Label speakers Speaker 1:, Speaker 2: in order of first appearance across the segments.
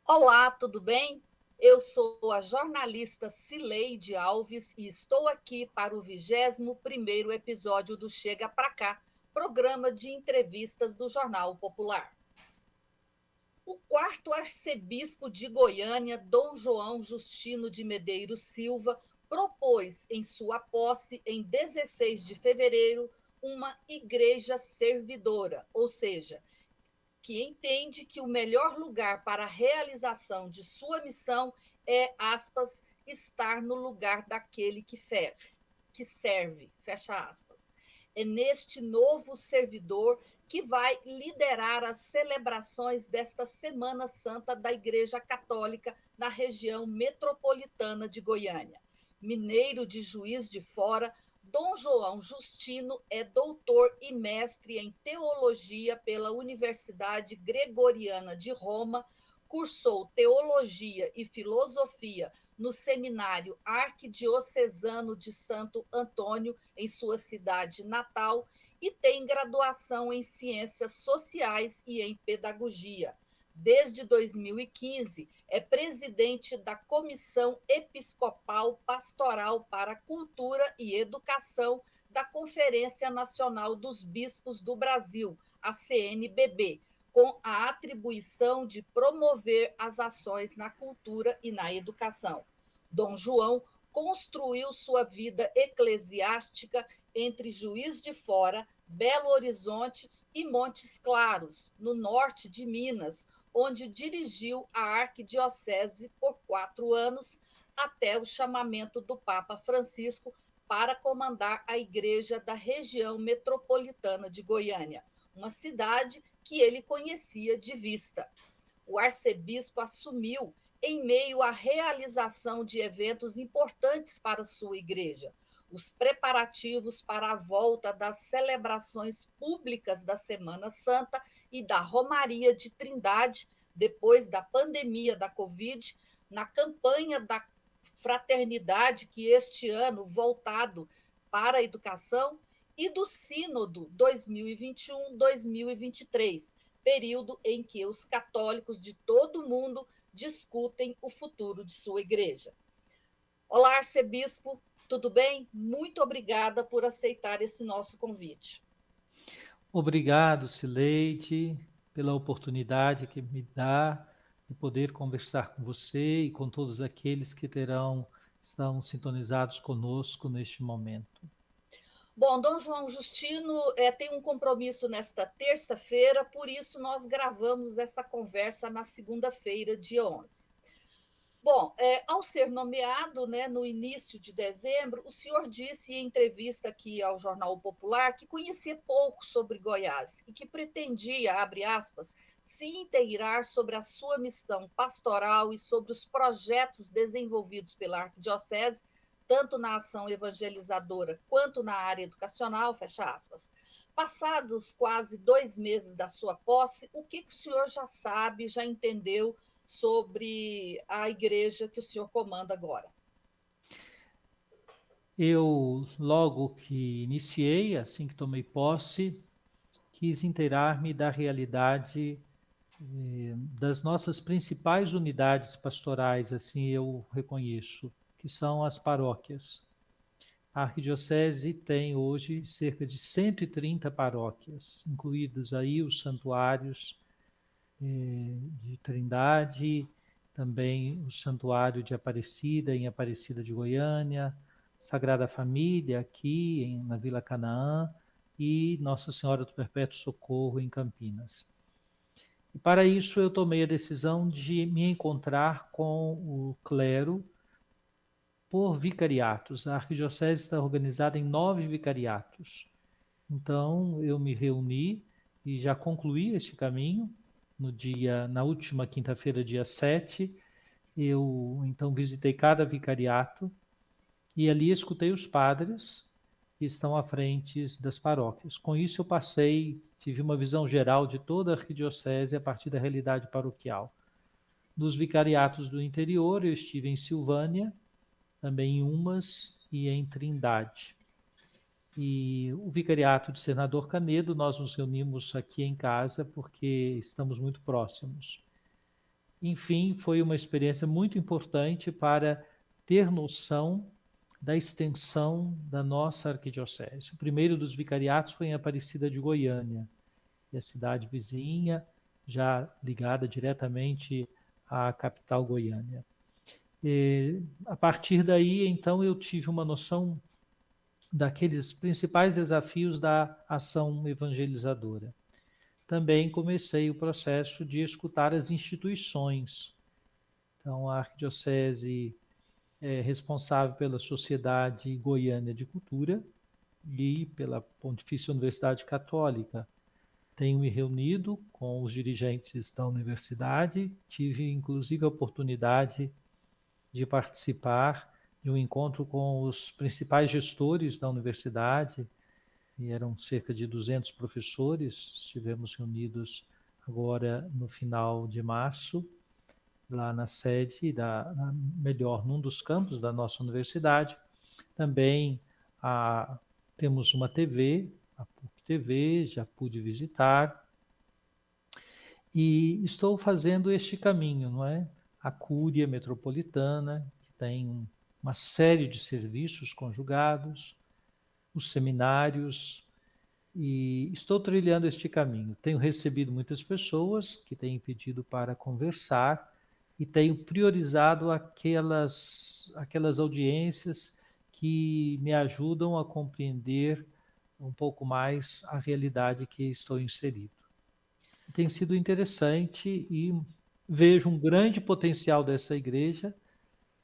Speaker 1: Olá, tudo bem? Eu sou a jornalista Cileide Alves e estou aqui para o 21º episódio do Chega Pra Cá, programa de entrevistas do Jornal Popular. O quarto arcebispo de Goiânia, Dom João Justino de Medeiros Silva, propôs em sua posse, em 16 de fevereiro, uma igreja servidora, ou seja, que entende que o melhor lugar para a realização de sua missão é, aspas, estar no lugar daquele que fez, que serve, fecha aspas. É neste novo servidor que vai liderar as celebrações desta Semana Santa da Igreja Católica na região metropolitana de Goiânia. Mineiro de Juiz de Fora, Dom João Justino é doutor e mestre em teologia pela Universidade Gregoriana de Roma, cursou teologia e filosofia no Seminário Arquidiocesano de Santo Antônio, em sua cidade natal, e tem graduação em Ciências Sociais e em Pedagogia. Desde 2015, é presidente da Comissão Episcopal Pastoral para Cultura e Educação da Conferência Nacional dos Bispos do Brasil, a CNBB, com a atribuição de promover as ações na cultura e na educação. Dom João construiu sua vida eclesiástica entre Juiz de Fora, Belo Horizonte e Montes Claros, no norte de Minas, onde dirigiu a arquidiocese por 4 anos, até o chamamento do Papa Francisco para comandar a igreja da região metropolitana de Goiânia, uma cidade que ele conhecia de vista. O arcebispo assumiu em meio à realização de eventos importantes para sua igreja, os preparativos para a volta das celebrações públicas da Semana Santa e da Romaria de Trindade, depois da pandemia da Covid, na campanha da fraternidade, que este ano voltado para a educação, e do Sínodo 2021-2023, período em que os católicos de todo o mundo discutem o futuro de sua igreja. Olá, arcebispo, tudo bem? Muito obrigada por aceitar esse nosso convite.
Speaker 2: Obrigado, Cileide, pela oportunidade que me dá de poder conversar com você e com todos aqueles que estão sintonizados conosco neste momento.
Speaker 1: Bom, Dom João Justino tem um compromisso nesta terça-feira, por isso nós gravamos essa conversa na segunda-feira, dia 11. Bom, ao ser nomeado, né, no início de dezembro, o senhor disse em entrevista aqui ao Jornal Popular que conhecia pouco sobre Goiás e que pretendia, abre aspas, se inteirar sobre a sua missão pastoral e sobre os projetos desenvolvidos pela Arquidiocese, tanto na ação evangelizadora quanto na área educacional, fecha aspas. Passados quase 2 meses da sua posse, o que o senhor já sabe, já entendeu sobre a igreja que o senhor comanda agora?
Speaker 2: Eu, logo que iniciei, assim que tomei posse, quis inteirar-me da realidade das nossas principais unidades pastorais, assim eu reconheço, que são as paróquias. A Arquidiocese tem hoje cerca de 130 paróquias, incluídos aí os santuários de Trindade, também o Santuário de Aparecida, em Aparecida de Goiânia, Sagrada Família, aqui na Vila Canaã, e Nossa Senhora do Perpétuo Socorro, em Campinas. E para isso eu tomei a decisão de me encontrar com o clero por vicariatos. A arquidiocese está organizada em 9 vicariatos. Então eu me reuni e já concluí este caminho na última quinta-feira, dia 7. Eu então visitei cada vicariato e ali escutei os padres que estão à frente das paróquias. Com isso eu tive uma visão geral de toda a arquidiocese a partir da realidade paroquial. Nos vicariatos do interior eu estive em Silvânia, também em Umas e em Trindade. E o vicariato de Senador Canedo, nós nos reunimos aqui em casa porque estamos muito próximos. Enfim, foi uma experiência muito importante para ter noção da extensão da nossa arquidiocese. O primeiro dos vicariatos foi em Aparecida de Goiânia, e a cidade vizinha, já ligada diretamente à capital Goiânia. E, a partir daí, então, eu tive uma noção daqueles principais desafios da ação evangelizadora. Também comecei o processo de escutar as instituições. Então, a Arquidiocese é responsável pela Sociedade Goiânia de Cultura e pela Pontifícia Universidade Católica. Tenho me reunido com os dirigentes da universidade, tive inclusive a oportunidade de participar de um encontro com os principais gestores da universidade, e eram cerca de 200 professores, estivemos reunidos agora no final de março, lá na sede, melhor, num dos campos da nossa universidade. Também temos uma TV, a PUC TV, já pude visitar, e estou fazendo este caminho, não é? A Cúria Metropolitana, que tem uma série de serviços conjugados, os seminários, e estou trilhando este caminho. Tenho recebido muitas pessoas que têm pedido para conversar e tenho priorizado aquelas audiências que me ajudam a compreender um pouco mais a realidade que estou inserido. Tem sido interessante e vejo um grande potencial dessa igreja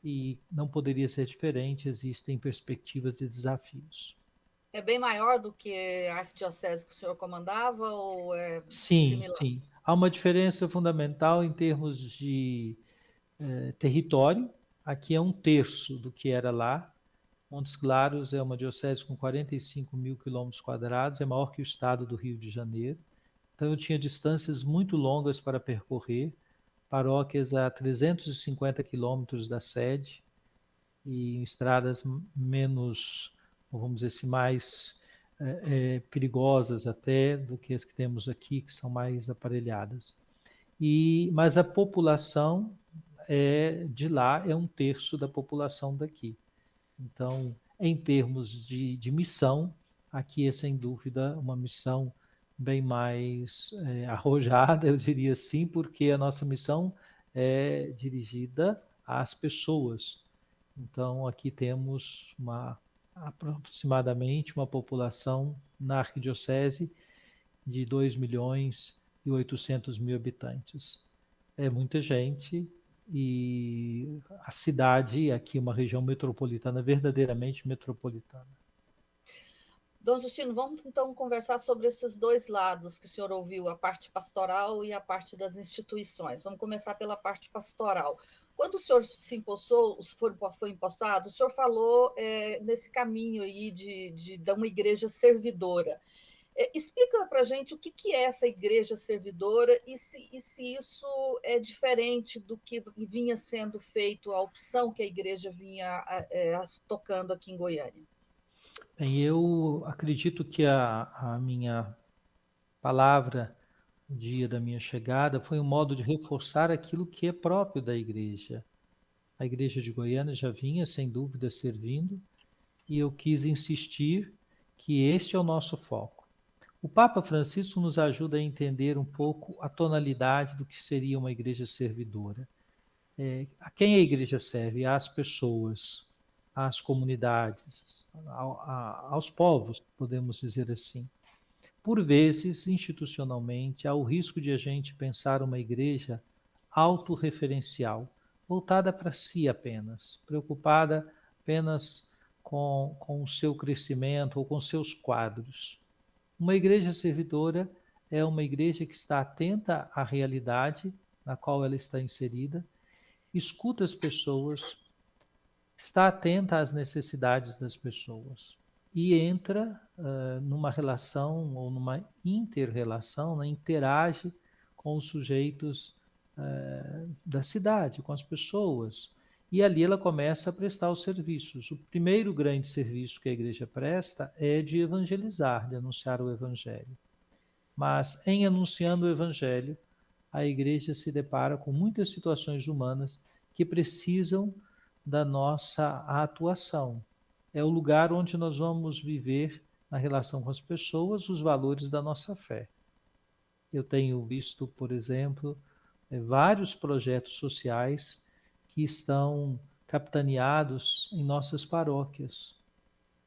Speaker 2: e não poderia ser diferente, existem perspectivas e desafios.
Speaker 1: É bem maior do que a arquidiocese que o senhor comandava ou é
Speaker 2: Sim,
Speaker 1: similar?
Speaker 2: sim. Há uma diferença fundamental em termos de território. Aqui é um terço do que era lá. Montes Claros é uma diocese com 45 mil quilômetros quadrados, é maior que o estado do Rio de Janeiro. Então eu tinha distâncias muito longas para percorrer, paróquias a 350 quilômetros da sede e em estradas menos, vamos dizer assim, mais perigosas até do que as que temos aqui, que são mais aparelhadas. Mas a população de lá é um terço da população daqui. Então, em termos de missão, aqui é sem dúvida uma missão bem mais arrojada, eu diria assim, porque a nossa missão é dirigida às pessoas. Então, aqui temos aproximadamente uma população na arquidiocese de 2.800.000 habitantes. É muita gente e a cidade aqui é uma região metropolitana, verdadeiramente metropolitana.
Speaker 1: Dom Justino, vamos então conversar sobre esses dois lados que o senhor ouviu, a parte pastoral e a parte das instituições. Vamos começar pela parte pastoral. Quando o senhor se empossou, foi empossado, o senhor falou nesse caminho aí de uma igreja servidora. Explica para a gente o que é essa igreja servidora e se isso é diferente do que vinha sendo feito, a opção que a igreja vinha tocando aqui em Goiânia.
Speaker 2: Bem, eu acredito que a minha palavra no dia da minha chegada foi um modo de reforçar aquilo que é próprio da igreja. A igreja de Goiânia já vinha, sem dúvida, servindo, e eu quis insistir que este é o nosso foco. O Papa Francisco nos ajuda a entender um pouco a tonalidade do que seria uma igreja servidora. A quem a igreja serve? Às pessoas, às comunidades, aos povos, podemos dizer assim. Por vezes, institucionalmente, há o risco de a gente pensar uma igreja autorreferencial, voltada para si apenas, preocupada apenas com o seu crescimento ou com seus quadros. Uma igreja servidora é uma igreja que está atenta à realidade na qual ela está inserida, escuta as pessoas, está atenta às necessidades das pessoas e entra numa relação ou numa inter-relação, né, interage com os sujeitos da cidade, com as pessoas. E ali ela começa a prestar os serviços. O primeiro grande serviço que a igreja presta é de evangelizar, de anunciar o evangelho. Mas em anunciando o evangelho, a igreja se depara com muitas situações humanas que precisam da nossa atuação. É o lugar onde nós vamos viver, na relação com as pessoas, os valores da nossa fé. Eu tenho visto, por exemplo, vários projetos sociais que estão capitaneados em nossas paróquias.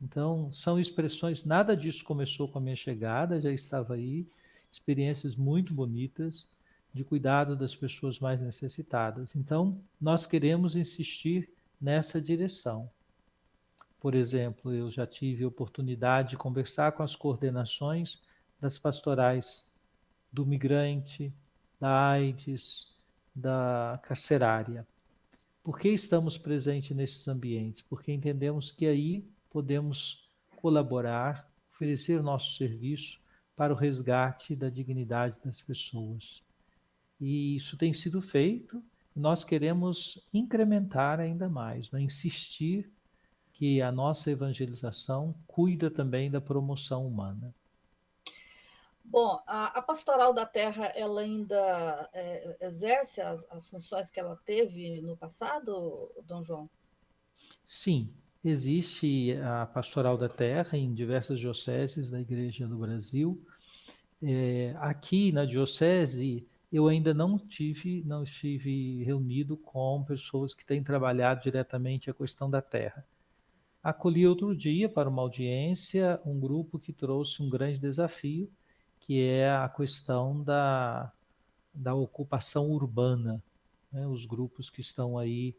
Speaker 2: Então, são expressões, nada disso começou com a minha chegada, já estava aí, experiências muito bonitas de cuidado das pessoas mais necessitadas. Então, nós queremos insistir nessa direção. Por exemplo, eu já tive a oportunidade de conversar com as coordenações das pastorais do migrante, da AIDS, da carcerária. Por que estamos presentes nesses ambientes? Porque entendemos que aí podemos colaborar, oferecer nosso serviço para o resgate da dignidade das pessoas. E isso tem sido feito, nós queremos incrementar ainda mais, né? Insistir que a nossa evangelização cuida também da promoção humana.
Speaker 1: Bom, a pastoral da terra, ela ainda exerce as funções que ela teve no passado, Dom João?
Speaker 2: Sim, existe a pastoral da terra em diversas dioceses da Igreja do Brasil. Aqui na diocese, eu ainda não estive reunido com pessoas que têm trabalhado diretamente a questão da terra. Acolhi outro dia para uma audiência um grupo que trouxe um grande desafio, que é a questão da ocupação urbana, né? Os grupos que estão aí,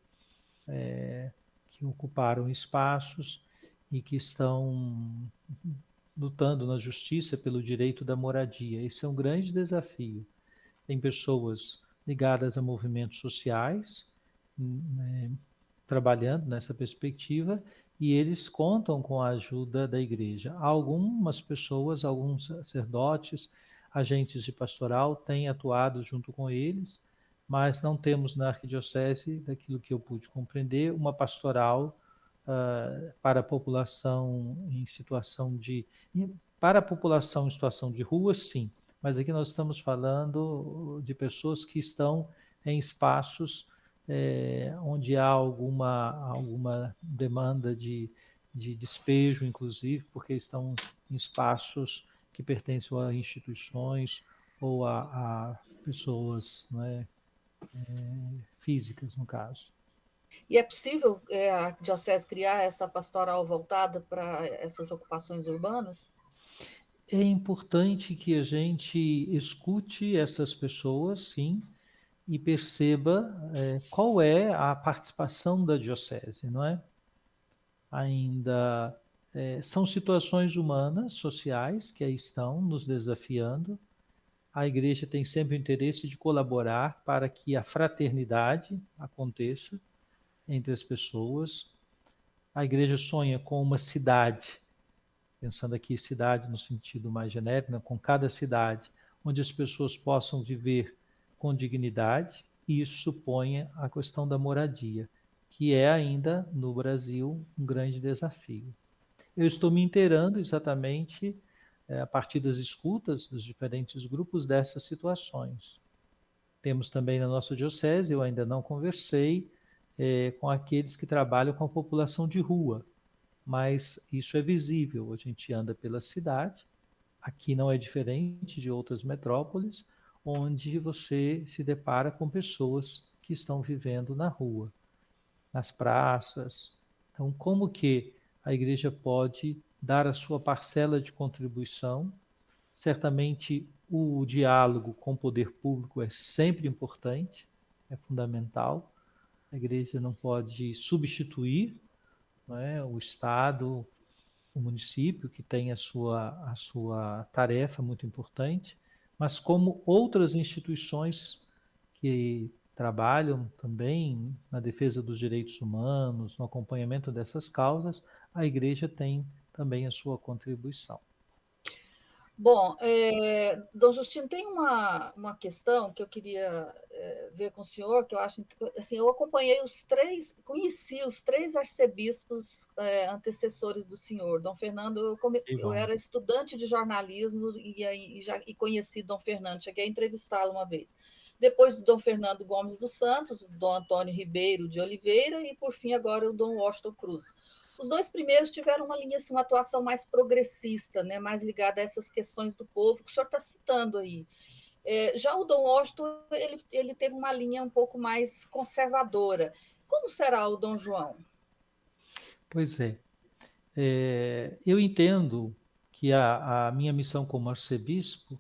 Speaker 2: que ocuparam espaços e que estão lutando na justiça pelo direito da moradia. Esse é um grande desafio. Tem pessoas ligadas a movimentos sociais, né, trabalhando nessa perspectiva, e eles contam com a ajuda da igreja. Algumas pessoas, alguns sacerdotes, agentes de pastoral têm atuado junto com eles, mas não temos na arquidiocese, daquilo que eu pude compreender, uma pastoral para a população em situação de. Para a população em situação de rua, sim, mas aqui nós estamos falando de pessoas que estão em espaços onde há alguma demanda de despejo, inclusive, porque estão em espaços que pertencem a instituições ou a pessoas, não é, físicas, no caso.
Speaker 1: E é possível a diocese criar essa pastoral voltada para essas ocupações urbanas?
Speaker 2: É importante que a gente escute essas pessoas, sim, e perceba qual é a participação da diocese, não é? Ainda são situações humanas, sociais, que aí estão nos desafiando. A igreja tem sempre o interesse de colaborar para que a fraternidade aconteça entre as pessoas. A igreja sonha com uma cidade, pensando aqui cidade no sentido mais genérico, né, com cada cidade, onde as pessoas possam viver com dignidade, e isso supõe a questão da moradia, que é ainda no Brasil um grande desafio. Eu estou me inteirando exatamente a partir das escutas dos diferentes grupos dessas situações. Temos também na nossa diocese, eu ainda não conversei com aqueles que trabalham com a população de rua, mas isso é visível. A gente anda pela cidade, aqui não é diferente de outras metrópoles, onde você se depara com pessoas que estão vivendo na rua, nas praças. Então, como que a igreja pode dar a sua parcela de contribuição? Certamente o diálogo com o poder público é sempre importante, é fundamental. A igreja não pode substituir, não é, o Estado, o município, que tem a sua tarefa muito importante, mas como outras instituições que trabalham também na defesa dos direitos humanos, no acompanhamento dessas causas, a igreja tem também a sua contribuição.
Speaker 1: Bom, Dom Justino, tem uma questão que eu queria ver com o senhor, que eu acho assim, eu acompanhei conheci os três arcebispos antecessores do senhor. Dom Fernando,
Speaker 2: Que
Speaker 1: eu
Speaker 2: bom.
Speaker 1: era estudante de jornalismo e conheci Dom Fernando, cheguei a entrevistá-lo uma vez. depois do Dom Fernando Gomes dos Santos, o Dom Antônio Ribeiro de Oliveira e, por fim, agora o Dom Washington Cruz. Os dois primeiros tiveram uma linha, assim, uma atuação mais progressista, né, mais ligada a essas questões do povo que o senhor está citando aí. Já o Dom Washington, ele teve uma linha um pouco mais conservadora. Como será o Dom João?
Speaker 2: Pois é. Eu entendo que a minha missão como arcebispo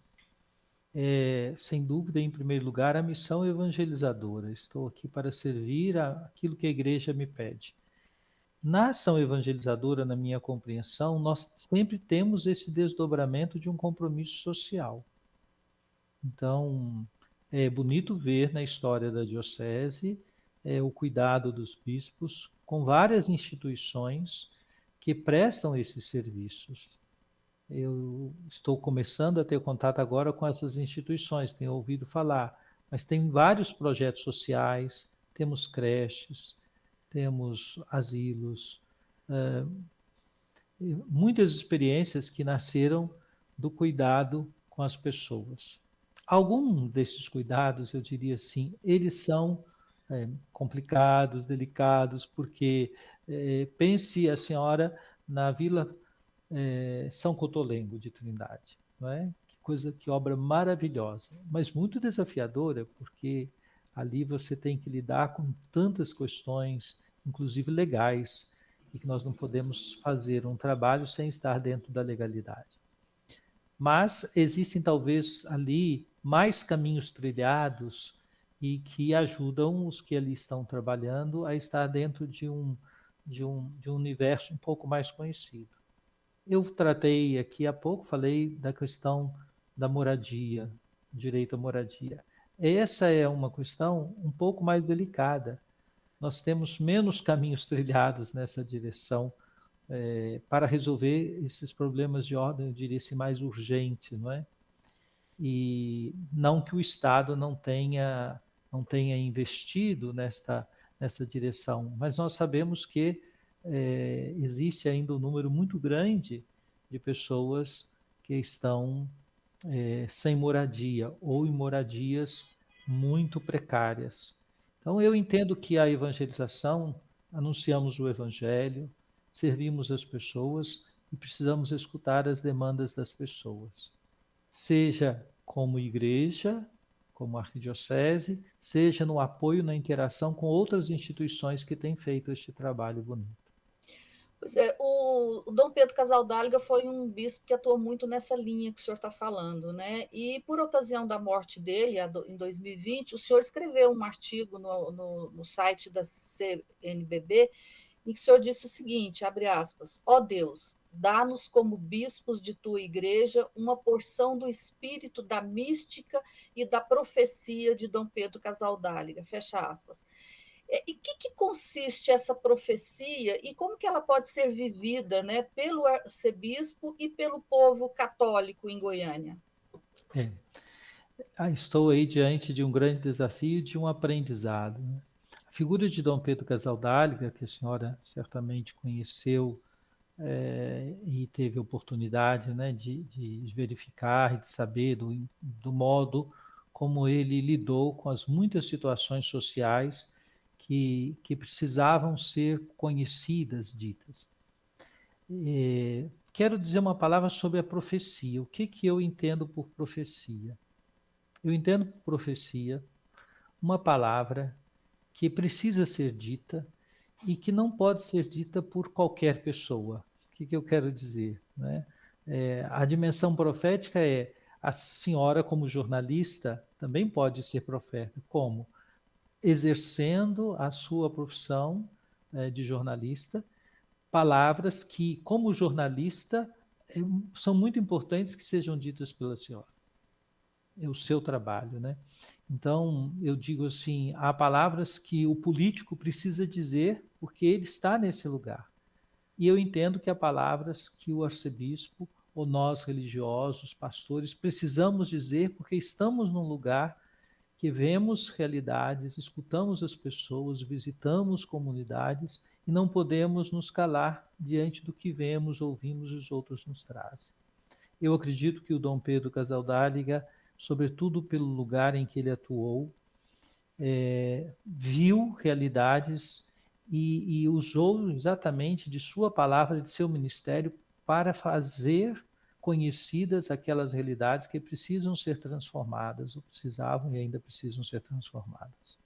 Speaker 2: é, sem dúvida, em primeiro lugar, a missão evangelizadora. Estou aqui para servir aquilo que a igreja me pede. Na ação evangelizadora, na minha compreensão, nós sempre temos esse desdobramento de um compromisso social. Então, é bonito ver na história da diocese o cuidado dos bispos com várias instituições que prestam esses serviços. Eu estou começando a ter contato agora com essas instituições, tenho ouvido falar, mas tem vários projetos sociais, temos creches, temos asilos, muitas experiências que nasceram do cuidado com as pessoas. Alguns desses cuidados, eu diria assim, eles são complicados, delicados, porque pense a senhora na Vila São Cotolengo de Trindade, não é? Que coisa, que obra maravilhosa, mas muito desafiadora, porque ali você tem que lidar com tantas questões, inclusive legais, e que nós não podemos fazer um trabalho sem estar dentro da legalidade. Mas existem talvez ali mais caminhos trilhados e que ajudam os que ali estão trabalhando a estar dentro de um universo um pouco mais conhecido. Eu tratei aqui há pouco, falei da questão da moradia, direito à moradia. Essa é uma questão um pouco mais delicada. Nós temos menos caminhos trilhados nessa direção para resolver esses problemas de ordem, eu diria assim, mais urgente, não é? E não que o Estado não tenha investido nesta direção, mas nós sabemos que existe ainda um número muito grande de pessoas que estão sem moradia ou em moradias muito precárias. Então, eu entendo que a evangelização, anunciamos o evangelho, servimos as pessoas e precisamos escutar as demandas das pessoas, seja como igreja, como arquidiocese, seja no apoio, na interação com outras instituições que têm feito este trabalho bonito.
Speaker 1: Pois é, o Dom Pedro Casaldáliga foi um bispo que atuou muito nessa linha que o senhor está falando, né? E por ocasião da morte dele, em 2020, o senhor escreveu um artigo no site da CNBB, em que o senhor disse o seguinte, abre aspas, ó Deus, dá-nos como bispos de tua igreja uma porção do espírito da mística e da profecia de Dom Pedro Casaldáliga, fecha aspas. E que consiste essa profecia e como que ela pode ser vivida, né, pelo arcebispo e pelo povo católico em Goiânia?
Speaker 2: É. Estou aí diante de um grande desafio, de um aprendizado, né? A figura de Dom Pedro Casaldáliga, que a senhora certamente conheceu e teve oportunidade, né, de verificar e de saber do modo como ele lidou com as muitas situações sociais que precisavam ser conhecidas, ditas. Quero dizer uma palavra sobre a profecia. O que eu entendo por profecia? Eu entendo por profecia uma palavra que precisa ser dita e que não pode ser dita por qualquer pessoa. O que eu quero dizer, né? A dimensão profética é a senhora, como jornalista, também pode ser profeta. Como? Exercendo a sua profissão de jornalista, palavras que, como jornalista, são muito importantes que sejam ditas pela senhora. É o seu trabalho, né? Então, eu digo assim, há palavras que o político precisa dizer porque ele está nesse lugar. E eu entendo que há palavras que o arcebispo, ou nós religiosos, pastores, precisamos dizer porque estamos num lugar que vemos realidades, escutamos as pessoas, visitamos comunidades e não podemos nos calar diante do que vemos, ouvimos e os outros nos trazem. Eu acredito que o Dom Pedro Casaldáliga sobretudo pelo lugar em que ele atuou, viu realidades e usou exatamente de sua palavra, de seu ministério, para fazer conhecidas aquelas realidades que precisam ser transformadas, ou precisavam e ainda precisam ser transformadas.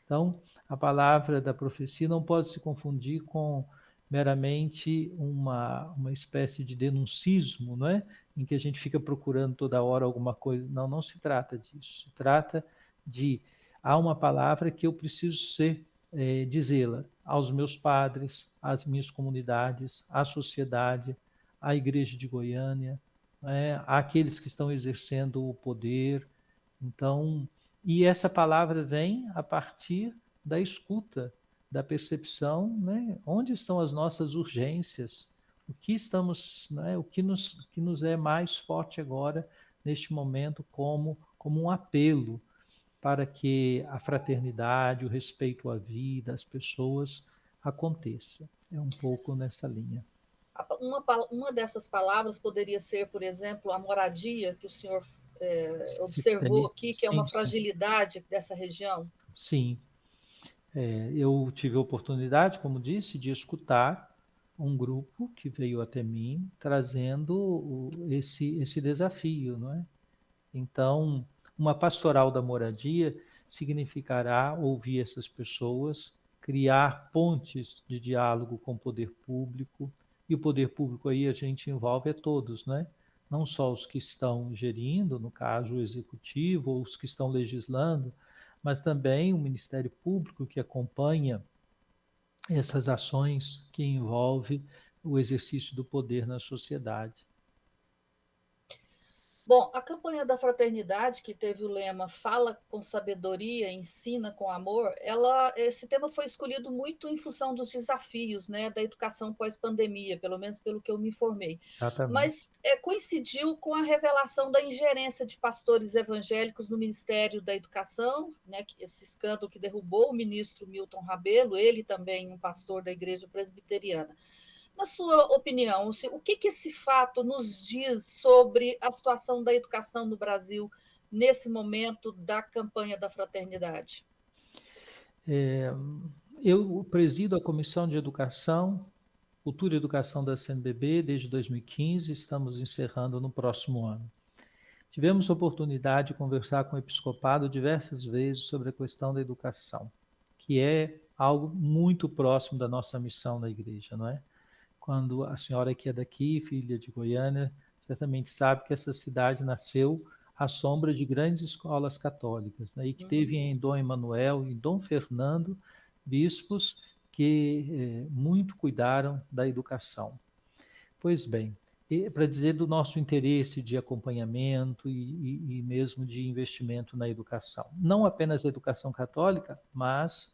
Speaker 2: Então, a palavra da profecia não pode se confundir com meramente uma espécie de denuncismo, não é? Em que a gente fica procurando toda hora alguma coisa. Não, não se trata disso. Se trata de, há uma palavra que eu preciso dizê-la aos meus padres, às minhas comunidades, à sociedade, à Igreja de Goiânia, àqueles que estão exercendo o poder. Então, e essa palavra vem a partir da escuta, da percepção, né? Onde estão as nossas urgências? O que estamos, né? Que nos é mais forte agora, neste momento, como um apelo para que a fraternidade, o respeito à vida, às pessoas, aconteça. É um pouco nessa linha.
Speaker 1: Uma dessas palavras poderia ser, por exemplo, a moradia, que o senhor observou
Speaker 2: Sim,
Speaker 1: aqui, que é uma
Speaker 2: sim.
Speaker 1: fragilidade dessa região.
Speaker 2: Sim. Eu tive a oportunidade, como disse, de escutar um grupo que veio até mim trazendo esse desafio, não é? Então, uma pastoral da moradia significará ouvir essas pessoas, criar pontes de diálogo com o poder público, e o poder público aí a gente envolve a todos, né? Não só os que estão gerindo, no caso o executivo, ou os que estão legislando, mas também o Ministério Público que acompanha essas ações que envolvem o exercício do poder na sociedade.
Speaker 1: Bom, a campanha da fraternidade, que teve o lema Fala com sabedoria, ensina com amor, esse tema foi escolhido muito em função dos desafios, né, da educação pós-pandemia, pelo menos pelo que eu me informei.
Speaker 2: Exatamente.
Speaker 1: Mas coincidiu com a revelação da ingerência de pastores evangélicos no Ministério da Educação, né, esse escândalo que derrubou o ministro Milton Rabelo, ele também um pastor da Igreja Presbiteriana. Na sua opinião, o que esse fato nos diz sobre a situação da educação no Brasil nesse momento da campanha da fraternidade?
Speaker 2: É, eu presido a Comissão de Educação, Cultura e Educação da CNBB desde 2015, estamos encerrando no próximo ano. Tivemos a oportunidade de conversar com o episcopado diversas vezes sobre a questão da educação, que é algo muito próximo da nossa missão na igreja, não é? Quando a senhora que é daqui, filha de Goiânia, certamente sabe que essa cidade nasceu à sombra de grandes escolas católicas, né? E que teve em Dom Emanuel e Dom Fernando bispos que muito cuidaram da educação. Pois bem, para dizer do nosso interesse de acompanhamento e mesmo de investimento na educação. Não apenas a educação católica, mas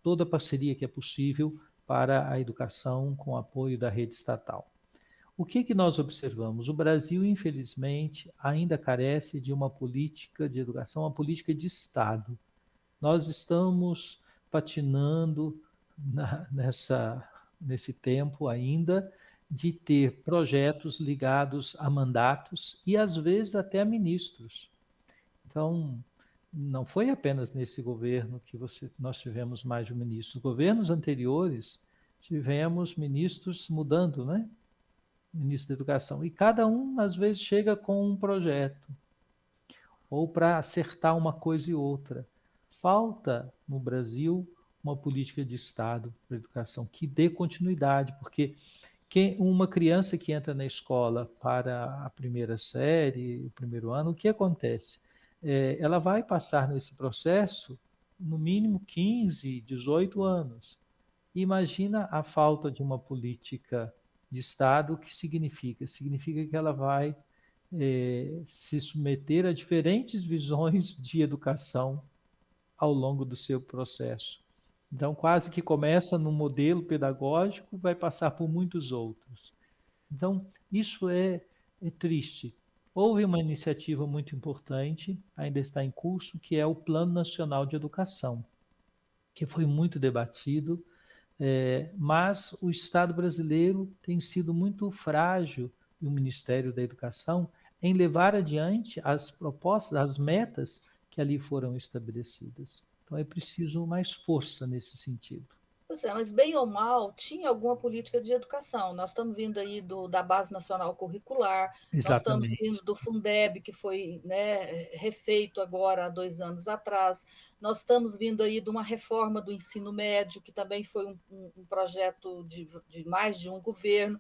Speaker 2: toda parceria que é possível para a educação com apoio da rede estatal. O que nós observamos? O Brasil, infelizmente, ainda carece de uma política de educação, uma política de Estado. Nós estamos patinando nesse tempo ainda de ter projetos ligados a mandatos e, às vezes, até a ministros. Então, não foi apenas nesse governo que nós tivemos mais de um ministro. Governos anteriores tivemos ministros mudando, né? Ministro da Educação. E cada um, às vezes, chega com um projeto, ou para acertar uma coisa e outra. Falta no Brasil uma política de Estado para a educação que dê continuidade, porque uma criança que entra na escola para a primeira série, o primeiro ano, o que acontece? Ela vai passar nesse processo no mínimo 15, 18 anos. Imagina a falta de uma política de Estado, o que significa? Significa que ela vai se submeter a diferentes visões de educação ao longo do seu processo. Então, quase que começa num modelo pedagógico, vai passar por muitos outros. Então, isso é triste. Houve uma iniciativa muito importante, ainda está em curso, que é o Plano Nacional de Educação, que foi muito debatido, mas o Estado brasileiro tem sido muito frágil, e o Ministério da Educação, em levar adiante as propostas, as metas que ali foram estabelecidas. Então é preciso mais força nesse sentido.
Speaker 1: Pois é, mas bem ou mal, tinha alguma política de educação. Nós estamos vindo aí da Base Nacional Curricular, nós estamos vindo
Speaker 2: Exatamente.
Speaker 1: do Fundeb, que foi, né, refeito agora há 2 anos atrás, nós estamos vindo aí de uma reforma do ensino médio, que também foi um projeto de mais de um governo.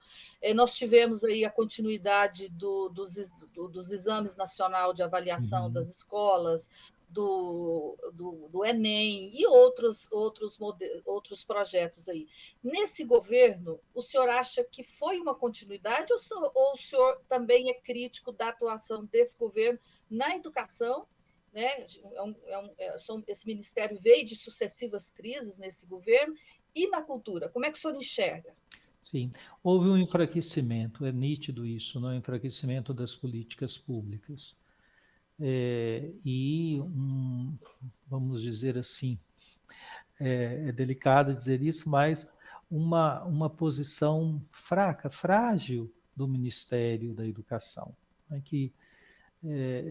Speaker 1: Nós tivemos aí a continuidade dos exames nacional de avaliação
Speaker 2: Uhum.
Speaker 1: das escolas, do Enem e outros projetos aí. Nesse governo, o senhor acha que foi uma continuidade ou o senhor também é crítico da atuação desse governo na educação? Né? Esse ministério veio de sucessivas crises nesse governo e na cultura. Como é que o senhor enxerga?
Speaker 2: Sim, houve um enfraquecimento, é nítido isso, não? Enfraquecimento das políticas públicas. Vamos dizer assim, é delicado dizer isso, mas uma posição fraca, frágil do Ministério da Educação, né, que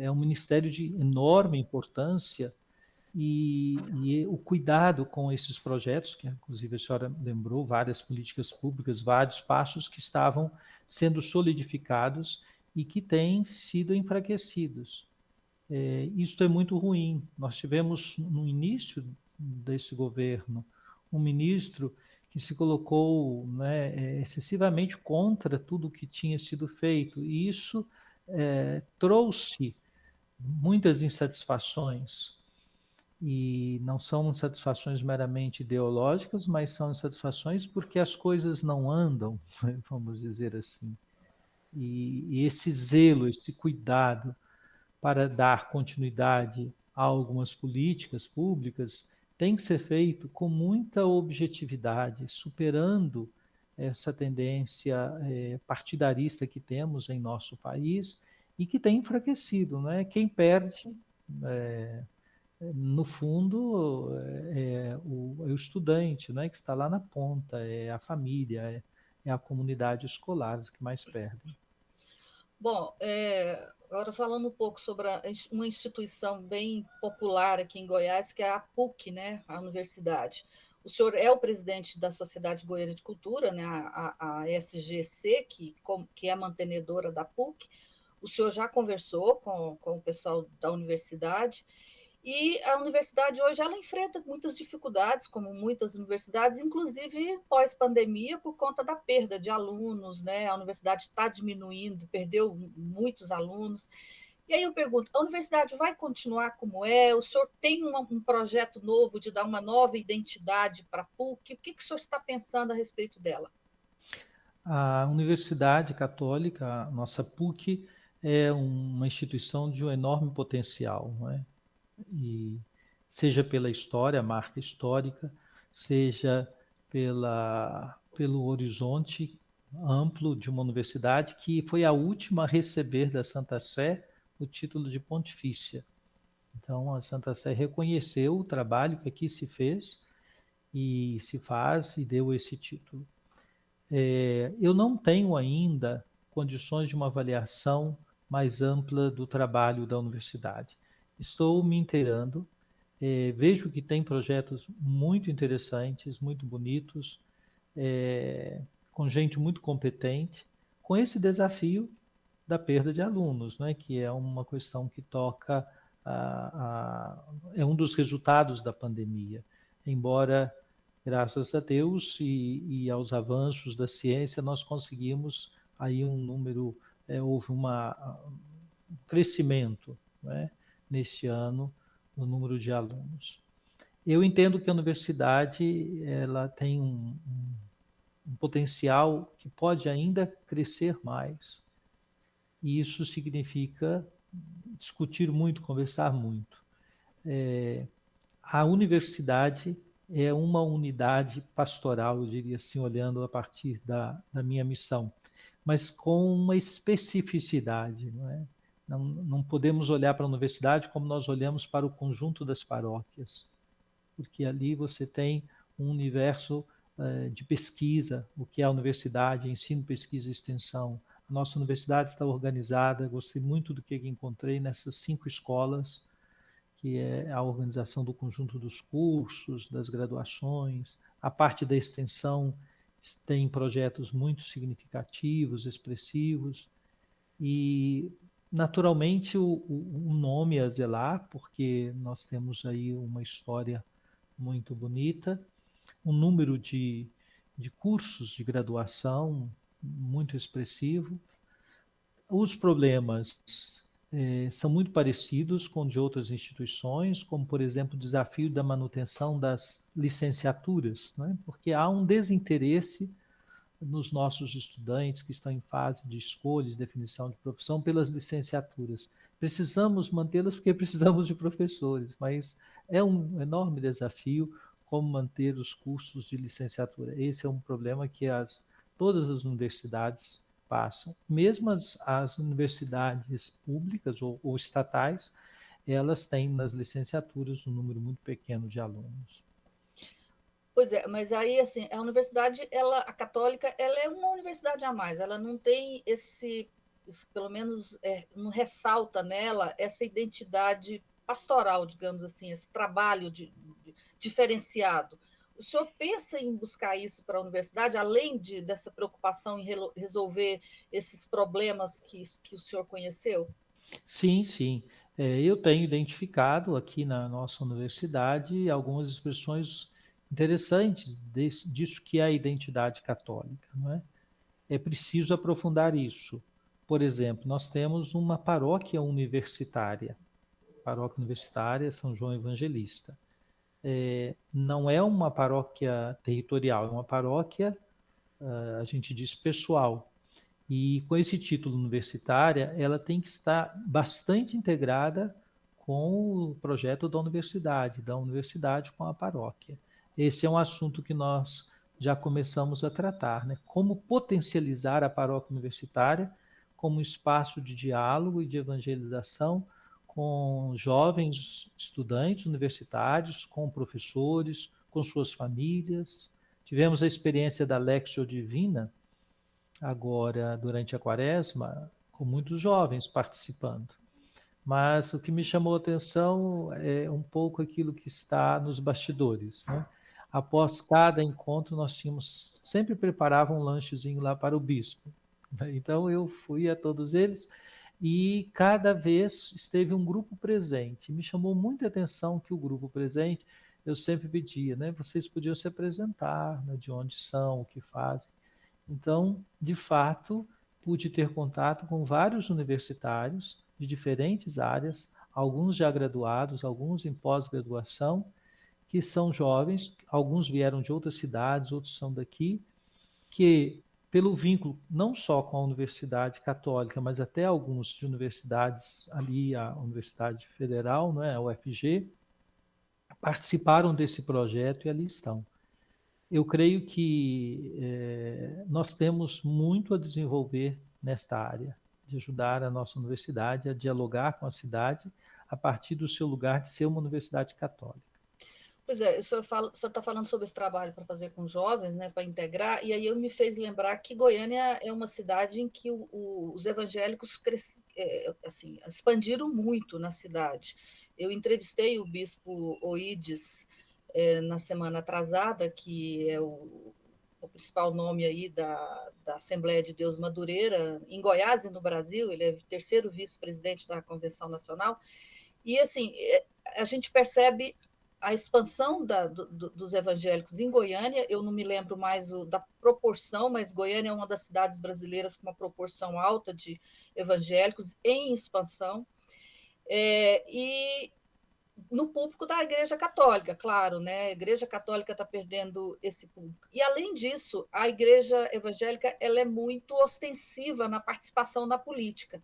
Speaker 2: é um ministério de enorme importância e o cuidado com esses projetos, que inclusive a senhora lembrou, várias políticas públicas, vários passos que estavam sendo solidificados e que têm sido enfraquecidos. Isto é muito ruim. Nós tivemos, no início desse governo, um ministro que se colocou, né, excessivamente contra tudo o que tinha sido feito, e isso trouxe muitas insatisfações, e não são insatisfações meramente ideológicas, mas são insatisfações porque as coisas não andam, vamos dizer assim. E esse zelo, esse cuidado para dar continuidade a algumas políticas públicas tem que ser feito com muita objetividade, superando essa tendência partidarista que temos em nosso país e que tem enfraquecido, né? Quem perde, é, no fundo, é o estudante, né? Que está lá na ponta, é a família, é a comunidade escolar que mais perdem.
Speaker 1: Bom, agora falando um pouco sobre uma instituição bem popular aqui em Goiás, que é a PUC, né, a universidade. O senhor é o presidente da Sociedade Goiana de Cultura, né, a SGC, que é a mantenedora da PUC. O senhor já conversou com o pessoal da universidade e a universidade hoje ela enfrenta muitas dificuldades, como muitas universidades, inclusive pós-pandemia, por conta da perda de alunos, né? A universidade está diminuindo, perdeu muitos alunos. E aí eu pergunto: a universidade vai continuar como é? O senhor tem um projeto novo de dar uma nova identidade para a PUC? O que o senhor está pensando a respeito dela?
Speaker 2: A Universidade Católica, a nossa PUC, é uma instituição de um enorme potencial, não é? E seja pela história, a marca histórica, seja pelo horizonte amplo de uma universidade que foi a última a receber da Santa Sé o título de pontifícia. Então, a Santa Sé reconheceu o trabalho que aqui se fez e se faz e deu esse título. Eu não tenho ainda condições de uma avaliação mais ampla do trabalho da universidade. Estou me inteirando, vejo que tem projetos muito interessantes, muito bonitos, com gente muito competente, com esse desafio da perda de alunos, né, que é uma questão que toca, é um dos resultados da pandemia. Embora, graças a Deus e aos avanços da ciência, nós conseguimos aí um número, houve um crescimento, né, neste ano no número de alunos. Eu entendo que a universidade ela tem um potencial que pode ainda crescer mais, e isso significa discutir muito, conversar muito. A universidade é uma unidade pastoral, eu diria assim, olhando a partir da minha missão, mas com uma especificidade, não é? Não podemos olhar para a universidade como nós olhamos para o conjunto das paróquias, porque ali você tem um universo de pesquisa, o que é a universidade, ensino, pesquisa e extensão, A nossa universidade está organizada, gostei muito do que encontrei nessas 5 escolas, que é a organização do conjunto dos cursos, das graduações, a parte da extensão tem projetos muito significativos, expressivos, e naturalmente o nome a zelar, porque nós temos aí uma história muito bonita, um número de cursos de graduação muito expressivo. Os problemas são muito parecidos com de outras instituições, como, por exemplo, o desafio da manutenção das licenciaturas, né? Porque há um desinteresse nos nossos estudantes que estão em fase de escolha, de definição de profissão, pelas licenciaturas. Precisamos mantê-las porque precisamos de professores, mas é um enorme desafio como manter os cursos de licenciatura. Esse é um problema que todas as universidades passam. Mesmo as universidades públicas ou estatais, elas têm nas licenciaturas um número muito pequeno de alunos.
Speaker 1: Pois é, mas aí, assim, a universidade, a católica, ela é uma universidade a mais, ela não tem pelo menos, não ressalta nela essa identidade pastoral, digamos assim, esse trabalho diferenciado. O senhor pensa em buscar isso para a universidade, além dessa preocupação em resolver esses problemas que o senhor conheceu?
Speaker 2: Sim, sim. Eu tenho identificado aqui na nossa universidade algumas expressões interessantes disso que é a identidade católica, não é? É preciso aprofundar isso. Por exemplo, nós temos uma paróquia universitária São João Evangelista. Não é uma paróquia territorial, é uma paróquia, a gente diz pessoal. E com esse título universitária, ela tem que estar bastante integrada com o projeto da universidade com a paróquia. Esse é um assunto que nós já começamos a tratar, né? Como potencializar a paróquia universitária como um espaço de diálogo e de evangelização com jovens estudantes universitários, com professores, com suas famílias. Tivemos a experiência da Lectio Divina, agora durante a quaresma, com muitos jovens participando. Mas o que me chamou a atenção é um pouco aquilo que está nos bastidores, né? Após cada encontro, nós tínhamos, sempre preparava um lanchezinho lá para o bispo. Então eu fui a todos eles e cada vez esteve um grupo presente. Me chamou muita atenção que o grupo presente, eu sempre pedia, né? Vocês podiam se apresentar, né, de onde são, o que fazem. Então, de fato, pude ter contato com vários universitários de diferentes áreas, alguns já graduados, alguns em pós-graduação, que são jovens, alguns vieram de outras cidades, outros são daqui, que, pelo vínculo não só com a Universidade Católica, mas até alguns de universidades ali, a Universidade Federal, não é, a UFG, participaram desse projeto e ali estão. Eu creio que nós temos muito a desenvolver nesta área, de ajudar a nossa universidade a dialogar com a cidade a partir do seu lugar de ser uma universidade católica.
Speaker 1: Pois é, o senhor está falando sobre esse trabalho para fazer com jovens, né, para integrar, e aí eu me fez lembrar que Goiânia é uma cidade em que os evangélicos assim, expandiram muito na cidade. Eu entrevistei o bispo Oídes na semana atrasada, que é o principal nome aí da Assembleia de Deus Madureira, em Goiás e no Brasil, ele é o terceiro vice-presidente da Convenção Nacional, e assim, a gente percebe a expansão dos evangélicos em Goiânia, eu não me lembro mais da proporção, mas Goiânia é uma das cidades brasileiras com uma proporção alta de evangélicos em expansão, e no público da Igreja Católica, claro, né? A Igreja Católica está perdendo esse público. E, além disso, a Igreja Evangélica ela é muito ostensiva na participação na política,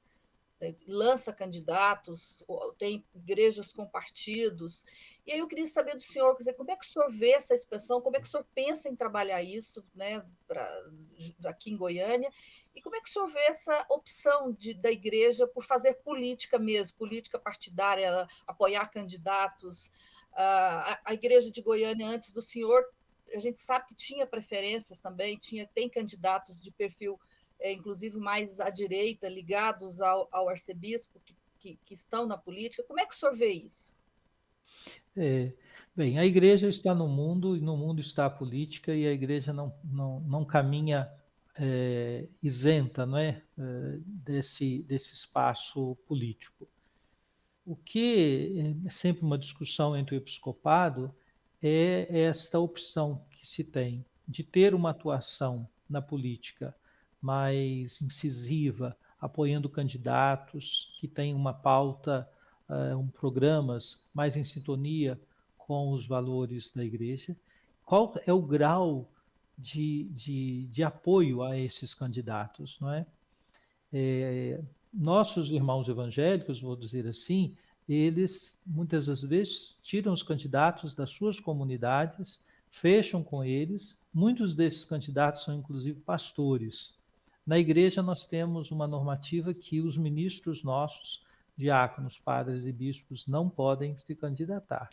Speaker 1: lança candidatos, tem igrejas com partidos. E aí eu queria saber do senhor, quer dizer, como é que o senhor vê essa expansão, como é que o senhor pensa em trabalhar isso, né, aqui em Goiânia, e como é que o senhor vê essa opção da igreja por fazer política mesmo, política partidária, apoiar candidatos. A igreja de Goiânia, antes do senhor, a gente sabe que tinha preferências também, tem candidatos de perfil inclusive mais à direita, ligados ao arcebispo, que estão na política. Como é que o senhor vê isso?
Speaker 2: É, bem, a igreja está no mundo e no mundo está a política e a igreja não caminha isenta, não é, desse espaço político. O que é sempre uma discussão entre o episcopado é esta opção que se tem de ter uma atuação na política mais incisiva, apoiando candidatos que têm uma pauta, programas mais em sintonia com os valores da igreja. Qual é o grau de apoio a esses candidatos, não é? Nossos irmãos evangélicos, vou dizer assim, eles muitas das vezes tiram os candidatos das suas comunidades, fecham com eles. Muitos desses candidatos são inclusive pastores. Na igreja nós temos uma normativa que os ministros nossos, diáconos, padres e bispos, não podem se candidatar.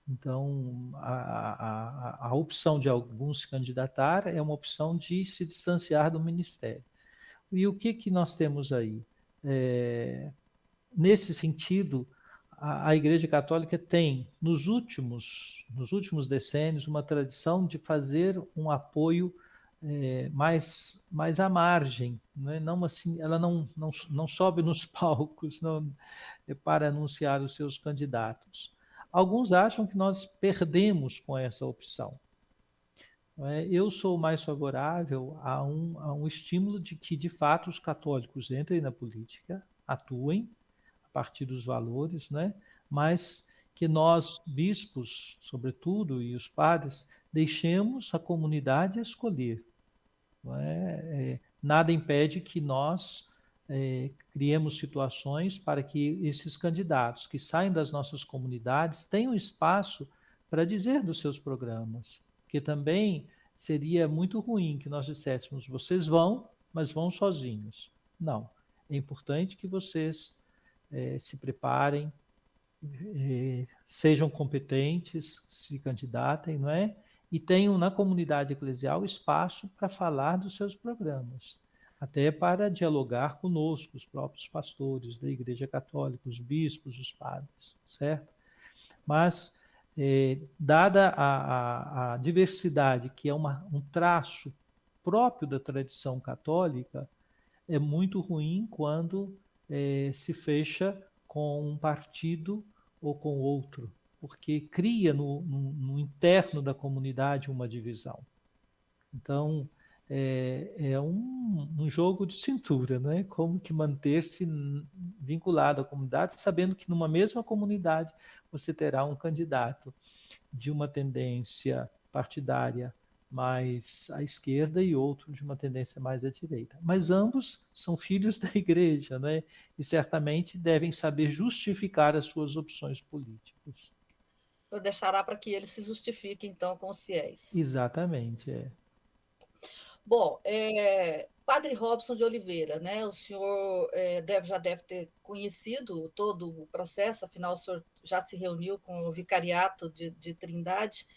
Speaker 2: Então, a opção de alguns se candidatar é uma opção de se distanciar do ministério. E o que nós temos aí? É, Nesse sentido, a Igreja Católica tem, nos últimos decênios, uma tradição de fazer um apoio mais à margem, né? Não assim, ela não sobe nos palcos para anunciar os seus candidatos. Alguns acham que nós perdemos com essa opção. Eu sou mais favorável a um estímulo de que, de fato, os católicos entrem na política, atuem a partir dos valores, né? Mas que nós, bispos, sobretudo, e os padres, deixemos a comunidade escolher. Não é? Nada impede que nós criemos situações para que esses candidatos que saem das nossas comunidades tenham espaço para dizer dos seus programas, porque também seria muito ruim que nós disséssemos, vocês vão, mas vão sozinhos. Não, é importante que vocês se preparem, sejam competentes, se candidatem, não é? E tenham na comunidade eclesial espaço para falar dos seus programas, até para dialogar conosco, os próprios pastores da Igreja Católica, os bispos, os padres, certo? Mas, dada a diversidade, que é um traço próprio da tradição católica, é muito ruim quando se fecha com um partido ou com outro, porque cria no interno da comunidade uma divisão. Então, é um jogo de cintura, né? Como que manter-se vinculado à comunidade, sabendo que numa mesma comunidade você terá um candidato de uma tendência partidária mais à esquerda e outro de uma tendência mais à direita. Mas ambos são filhos da igreja, né? E certamente devem saber justificar as suas opções políticas.
Speaker 1: O senhor deixará para que ele se justifique, então, com os fiéis.
Speaker 2: Exatamente, é.
Speaker 1: Bom, Padre Robson de Oliveira, né? O senhor já deve ter conhecido todo o processo, afinal, o senhor já se reuniu com o Vicariato de Trindade.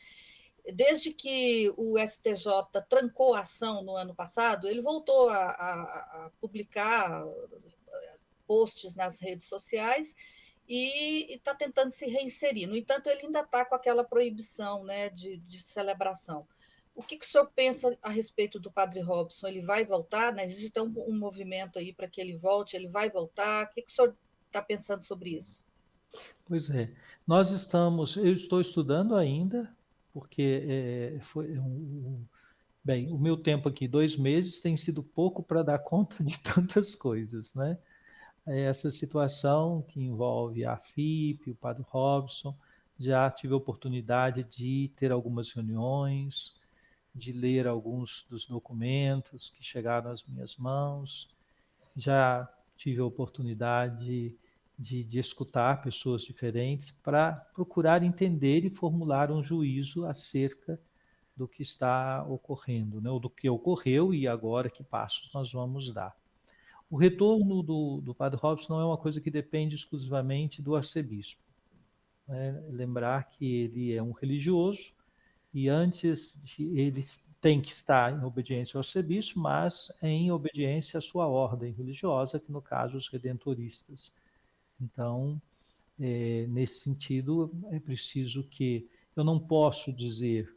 Speaker 1: Desde que o STJ trancou a ação no ano passado, ele voltou a publicar posts nas redes sociais e está tentando se reinserir. No entanto, ele ainda está com aquela proibição, né, de celebração. O que o senhor pensa a respeito do Padre Robson? Ele vai voltar? Né? Existe um movimento aí para que ele volte, ele vai voltar? O que o senhor está pensando sobre isso?
Speaker 2: Pois é. Eu estou estudando ainda, porque bem, o meu tempo aqui, 2 meses, tem sido pouco para dar conta de tantas coisas, né? Essa situação que envolve a FIP, o Padre Robson, já tive a oportunidade de ter algumas reuniões, de ler alguns dos documentos que chegaram às minhas mãos, já tive a oportunidade de escutar pessoas diferentes para procurar entender e formular um juízo acerca do que está ocorrendo, né? Ou do que ocorreu e agora que passos nós vamos dar. O retorno do Padre Robson não é uma coisa que depende exclusivamente do arcebispo, né? Lembrar que ele é um religioso e antes eles têm que estar em obediência ao arcebispo, mas em obediência à sua ordem religiosa, que no caso os redentoristas. Então, nesse sentido, é preciso que eu não posso dizer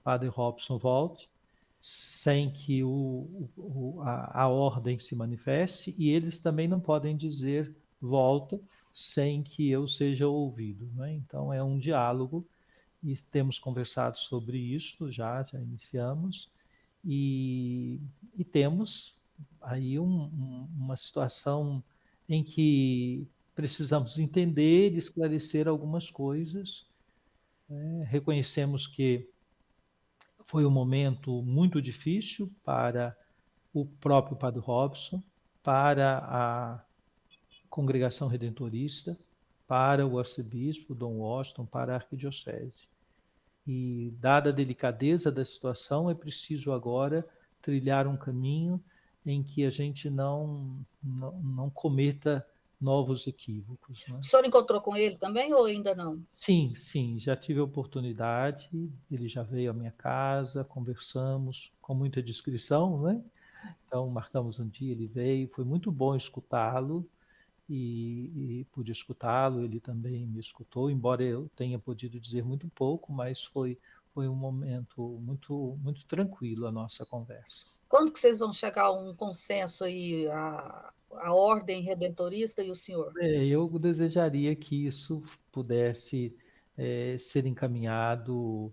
Speaker 2: Padre Robson volte sem que a ordem se manifeste, e eles também não podem dizer volta sem que eu seja ouvido. Né? Então é um diálogo e temos conversado sobre isso, já iniciamos, e, e temos aí uma situação em que precisamos entender e esclarecer algumas coisas. Reconhecemos que foi um momento muito difícil para o próprio Padre Robson, para a congregação redentorista, para o arcebispo Dom Washington, para a arquidiocese. E, dada a delicadeza da situação, é preciso agora trilhar um caminho em que a gente não cometa novos equívocos. Né?
Speaker 1: O senhor encontrou com ele também ou ainda não?
Speaker 2: Sim, sim, já tive a oportunidade, ele já veio à minha casa, conversamos com muita discrição, né? Então marcamos um dia, ele veio, foi muito bom escutá-lo e pude escutá-lo, ele também me escutou, embora eu tenha podido dizer muito pouco, mas foi um momento muito tranquilo a nossa conversa.
Speaker 1: Quando que vocês vão chegar a um consenso aí, a ordem redentorista e o senhor?
Speaker 2: Eu desejaria que isso pudesse ser encaminhado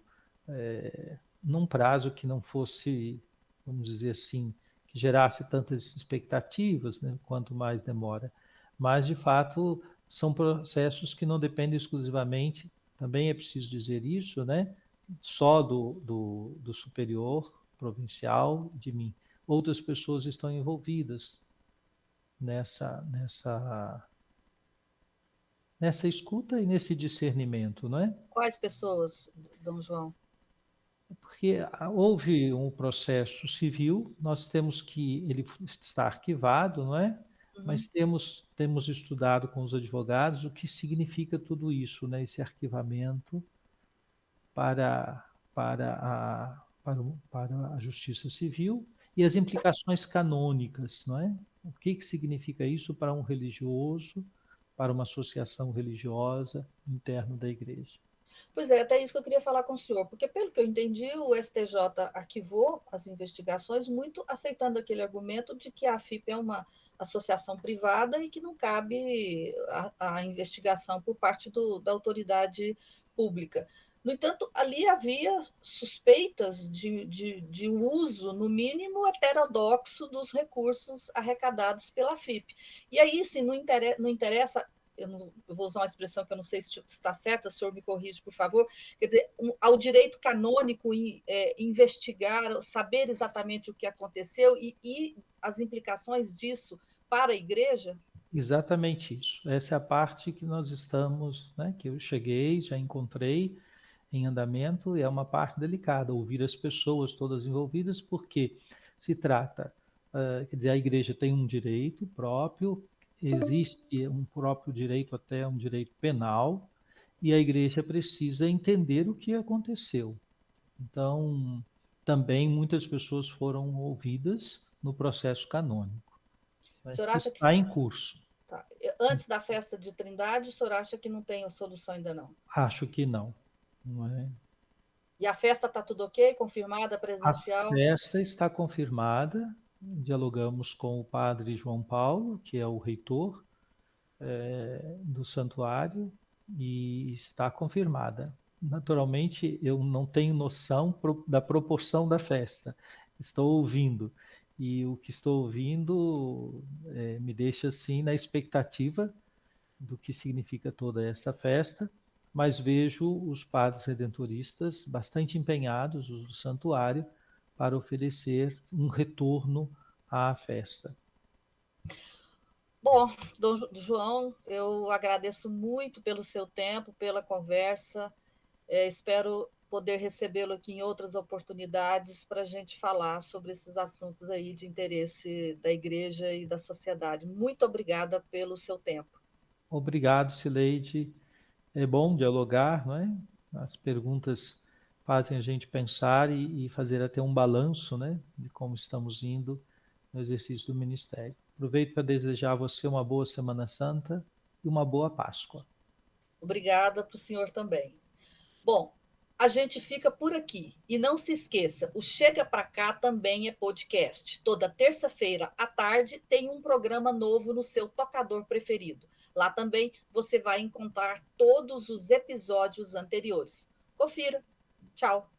Speaker 2: num prazo que não fosse, vamos dizer assim, que gerasse tantas expectativas, né, quanto mais demora. Mas, de fato, são processos que não dependem exclusivamente, também é preciso dizer isso, né, só do superior provincial, de mim. Outras pessoas estão envolvidas nessa nessa escuta e nesse discernimento, não é?
Speaker 1: Quais pessoas, Dom João?
Speaker 2: Porque houve um processo civil, nós temos que ele está arquivado, não é?
Speaker 1: Uhum.
Speaker 2: Mas temos estudado com os advogados o que significa tudo isso, né? Esse arquivamento para para a justiça civil e as implicações canônicas, não é? O que que significa isso para um religioso, para uma associação religiosa interno da igreja?
Speaker 1: Pois é, até isso que eu queria falar com o senhor, porque pelo que eu entendi, o STJ arquivou as investigações, muito aceitando aquele argumento de que a AFIP é uma associação privada e que não cabe a investigação por parte da autoridade pública. No entanto, ali havia suspeitas de uso, no mínimo, heterodoxo dos recursos arrecadados pela FIP. E aí, sim, não interessa, eu vou usar uma expressão que eu não sei se está certa, o senhor me corrige, por favor, quer dizer, ao direito canônico investigar, saber exatamente o que aconteceu e as implicações disso para a igreja?
Speaker 2: Exatamente isso. Essa é a parte que nós estamos, né, que eu cheguei, já encontrei em andamento, e é uma parte delicada, ouvir as pessoas todas envolvidas, porque se trata, quer dizer, a igreja tem um direito próprio, existe um próprio direito, até um direito penal, e a igreja precisa entender o que aconteceu. Então, também muitas pessoas foram ouvidas no processo canônico,
Speaker 1: O
Speaker 2: né,
Speaker 1: senhor
Speaker 2: que
Speaker 1: acha que
Speaker 2: está em curso.
Speaker 1: tá, antes da festa de Trindade, o senhor acha que não tem a solução ainda não?
Speaker 2: Acho que não, não é?
Speaker 1: E a festa está tudo ok? Confirmada,
Speaker 2: A
Speaker 1: presencial?
Speaker 2: festa está confirmada, dialogamos com o padre João Paulo, que é o reitor do santuário, e está confirmada. Naturalmente, eu não tenho noção da proporção da festa, estou ouvindo, e o que estou ouvindo me deixa assim na expectativa do que significa toda essa festa, mas vejo os padres redentoristas bastante empenhados, os do santuário, para oferecer um retorno à festa.
Speaker 1: Bom, Dom João, eu agradeço muito pelo seu tempo, pela conversa. Espero poder recebê-lo aqui em outras oportunidades para a gente falar sobre esses assuntos aí de interesse da igreja e da sociedade. Muito obrigada pelo seu tempo.
Speaker 2: Obrigado, Sileide. É bom dialogar, não é? As perguntas fazem a gente pensar e fazer até um balanço, né, de como estamos indo no exercício do ministério. Aproveito para desejar a você uma boa Semana Santa e uma boa Páscoa.
Speaker 1: Obrigada para o senhor também. Bom, a gente fica por aqui. E não se esqueça, o Chega Pra Cá também é podcast. Toda terça-feira à tarde tem um programa novo no seu tocador preferido. Lá também você vai encontrar todos os episódios anteriores. Confira. Tchau.